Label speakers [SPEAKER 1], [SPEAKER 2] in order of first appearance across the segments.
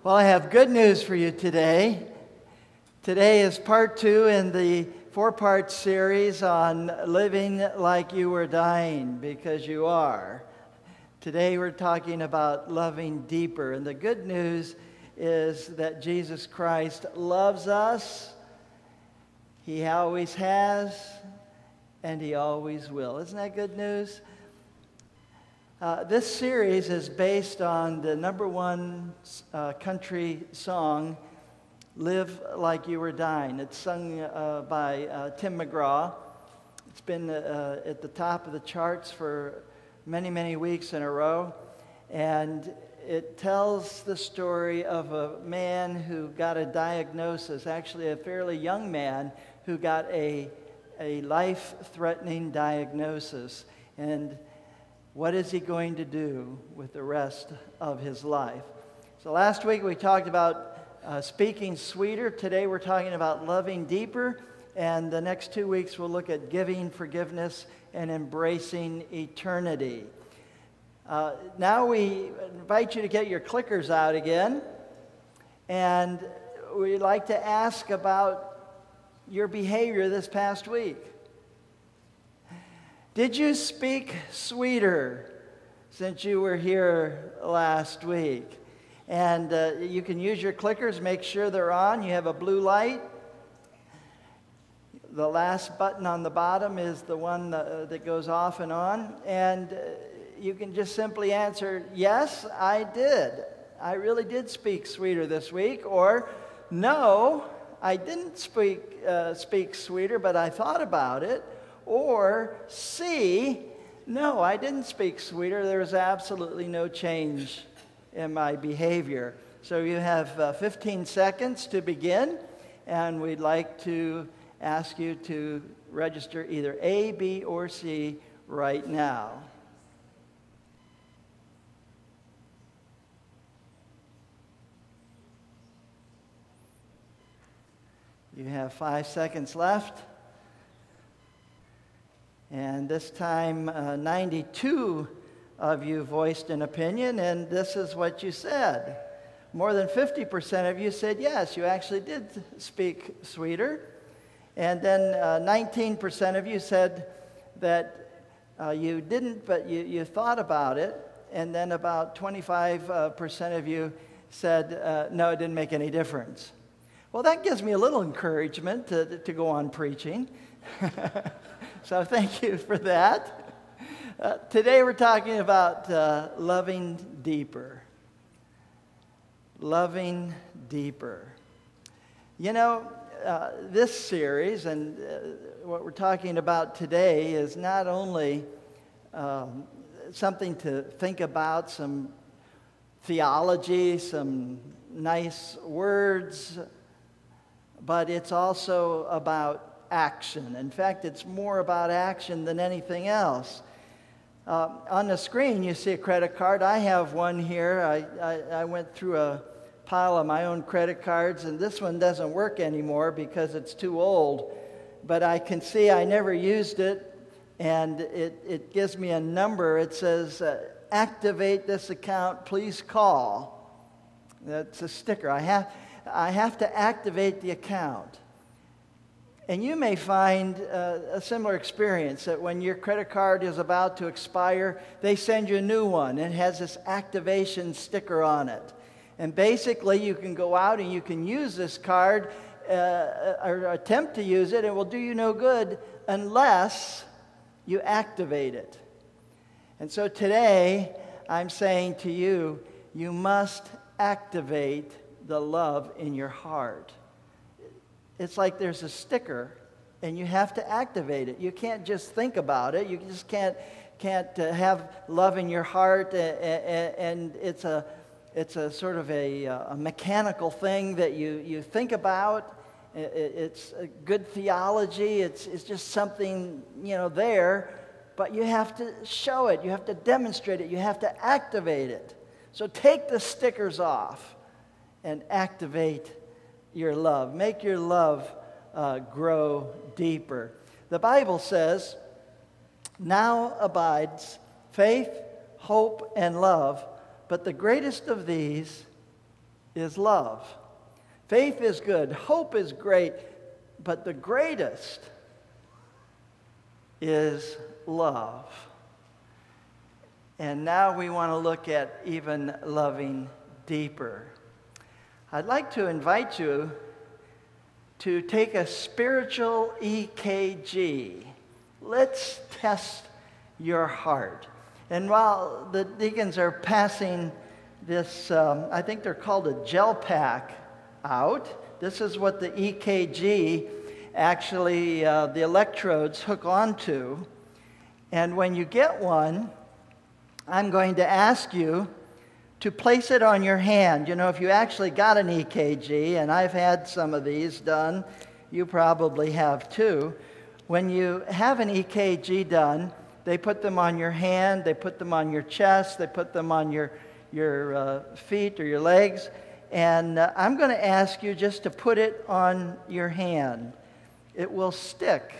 [SPEAKER 1] Well, I have good news for you today. Today is part 2 in the 4-part series on living like you were dying, because you are. Today we're talking about loving deeper, and the good news is that Jesus Christ loves us. He always has, and He always will. Isn't that good news? This series is based on the #1 country song, Live Like You Were Dying. It's sung by Tim McGraw. It's been at the top of the charts for many, many weeks in a row. And it tells the story of a man who got a diagnosis, actually a fairly young man who got a life-threatening diagnosis. And what is he going to do with the rest of his life? So last week we talked about speaking sweeter. Today we're talking about loving deeper. And the next 2 weeks we'll look at giving forgiveness and embracing eternity. Now we invite you to get your clickers out again. And we'd like to ask about your behavior this past week. Did you speak sweeter since you were here last week? And you can use your clickers, make sure they're on. You have a blue light. The last button on the bottom is the one that goes off and on. And you can just simply answer, yes, I did. I really did speak sweeter this week. Or, no, I didn't speak sweeter, but I thought about it. Or C, no, I didn't speak sweeter. There was absolutely no change in my behavior. So you have 15 seconds to begin, and we'd like to ask you to register either A, B, or C right now. You have 5 seconds left. And this time, 92 of you voiced an opinion, and this is what you said. More than 50% of you said, yes, you actually did speak sweeter. And then 19% of you said that you didn't, but you thought about it. And then about 25% of you said, no, it didn't make any difference. Well, that gives me a little encouragement to go on preaching. So thank you for that. Today we're talking about loving deeper. Loving deeper. You know, this series and what we're talking about today is not only something to think about, some theology, some nice words, but it's also about action. In fact, it's more about action than anything else. On the screen, you see a credit card. I have one here. I went through a pile of my own credit cards, and this one doesn't work anymore because it's too old. But I can see I never used it, and it gives me a number. It says, activate this account, please call. That's a sticker. I have to activate the account. And you may find a similar experience, that when your credit card is about to expire, they send you a new one, and it has this activation sticker on it. And basically, you can go out and you can use this card, or attempt to use it, and it will do you no good unless you activate it. And so today, I'm saying to you, you must activate the love in your heart. It's like there's a sticker, and you have to activate it. You can't just think about it. You just can't have love in your heart, and it's a sort of a mechanical thing that you think about. It's a good theology. It's just something, there, but you have to show it. You have to demonstrate it. You have to activate it. So take the stickers off and activate your love. Make your love grow deeper. The Bible says, now abides faith, hope, and love, but the greatest of these is love. Faith is good. Hope is great. But the greatest is love. And now we want to look at even loving deeper. I'd like to invite you to take a spiritual EKG. Let's test your heart. And while the deacons are passing this, I think they're called a gel pack out. This is what the EKG actually, the electrodes hook onto. And when you get one, I'm going to ask you to place it on your hand. You know, if you actually got an EKG, and I've had some of these done, you probably have too. When you have an EKG done, they put them on your hand, they put them on your chest, they put them on your feet or your legs. And I'm going to ask you just to put it on your hand. It will stick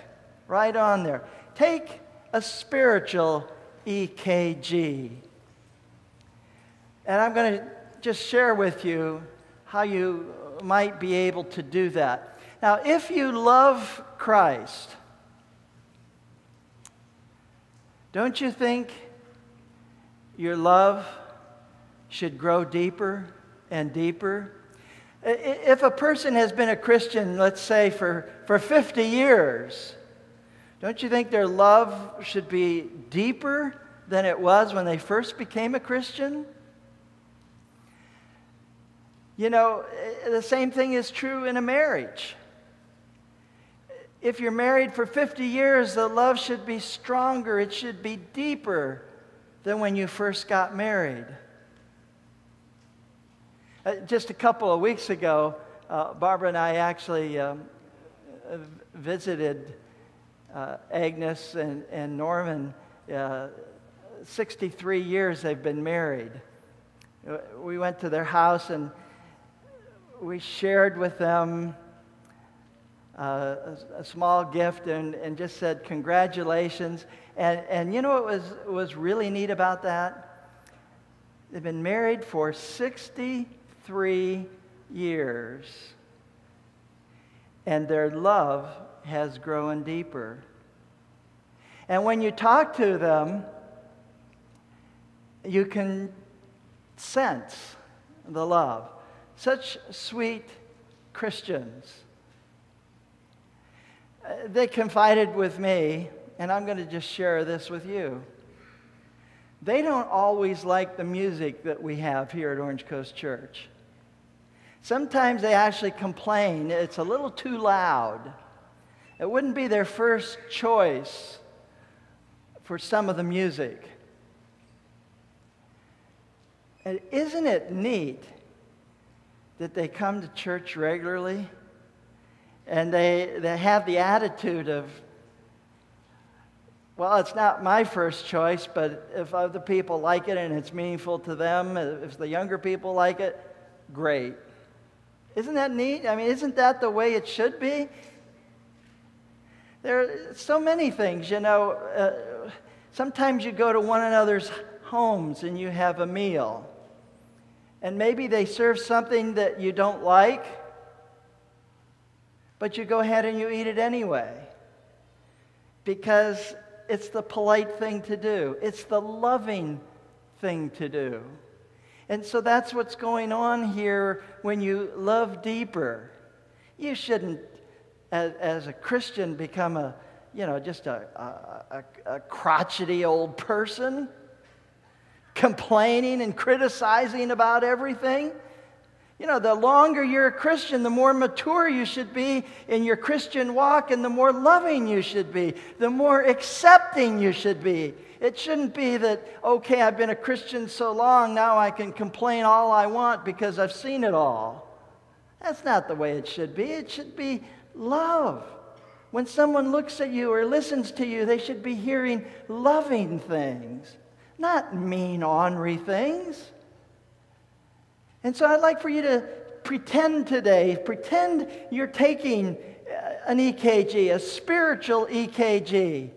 [SPEAKER 1] right on there. Take a spiritual EKG. And I'm going to just share with you how you might be able to do that. Now, if you love Christ, don't you think your love should grow deeper and deeper? If a person has been a Christian, let's say, for 50 years, don't you think their love should be deeper than it was when they first became a Christian? You know, the same thing is true in a marriage. If you're married for 50 years, the love should be stronger. It should be deeper than when you first got married. Just a couple of weeks ago, Barbara and I actually visited Agnes and Norman. 63 years they've been married. We went to their house and we shared with them a small gift and just said congratulations. And you know what was really neat about that? They've been married for 63 years. And their love has grown deeper. And when you talk to them, you can sense the love. Such sweet Christians. They confided with me, and I'm going to just share this with you. They don't always like the music that we have here at Orange Coast Church. Sometimes they actually complain it's a little too loud. It wouldn't be their first choice for some of the music. And isn't it neat that they come to church regularly and they have the attitude of, well, it's not my first choice, but if other people like it and it's meaningful to them, if the younger people like it, great. Isn't that neat? I mean, isn't that the way it should be? There are so many things, you know. Sometimes you go to one another's homes and you have a meal. And maybe they serve something that you don't like, but you go ahead and you eat it anyway. Because it's the polite thing to do. It's the loving thing to do. And so that's what's going on here when you love deeper. You shouldn't, as a Christian, become just a crotchety old person, complaining and criticizing about everything. You know, the longer you're a Christian, the more mature you should be in your Christian walk, and the more loving you should be, the more accepting you should be. It shouldn't be that, okay, I've been a Christian so long, now I can complain all I want because I've seen it all. That's not the way it should be. It should be love. When someone looks at you or listens to you, they should be hearing loving things, not mean, ornery things. And so I'd like for you to pretend today, pretend you're taking an EKG, a spiritual EKG.